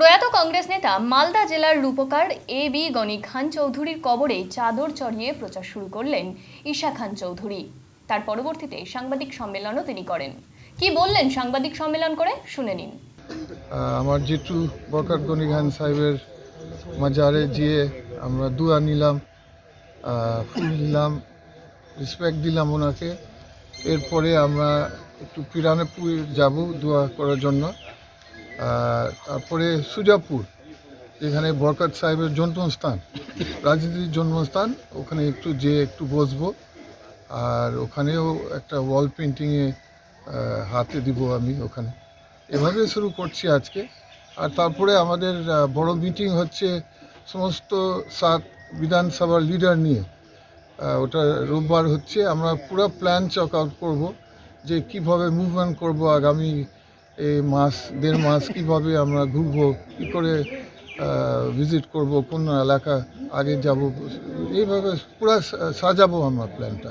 প্রয়াত কংগ্রেস নেতা মালদা জেলার রূপকার এবি গনি খান চৌধুরীর কবরে চাদর চড়িয়ে প্রচার শুরু করলেন ঈশা খান চৌধুরী। তার পরবর্তীতে সাংবাদিক সম্মেলনও তিনি করেন। কি বললেন সাংবাদিক সম্মেলন করে শুনে নিন। আমার জেঠু বরকত গনি খান সাহেবের মাজারে গিয়ে আমরা দোয়া নিলাম, ফুল দিলাম, রেসপেক্ট দিলাম ওনাকে। এরপরে আমরা একটু পিরানপুর যাব দোয়া করার জন্য। তারপরে সুজাপুর, যেখানে বরকত সাহেবের জন্মস্থান, রাজনীতির জন্মস্থান, ওখানে একটু বসবো। আর ওখানেও একটা ওয়াল পেন্টিংয়ে হাতে দিব আমি ওখানে। এভাবে শুরু করছি আজকে। আর তারপরে আমাদের বড় মিটিং হচ্ছে সমস্ত 7 বিধানসভার লিডার নিয়ে। ওটা রোববার হচ্ছে। আমরা পুরো প্ল্যান চেক আউট করবো যে কীভাবে মুভমেন্ট করব আগামী দেড় মাস, কীভাবে আমরা ঘুরবো, কী করে ভিজিট করব, কোন এলাকা আগে যাব, এইভাবে পুরো সাজাবো আমরা প্ল্যানটা।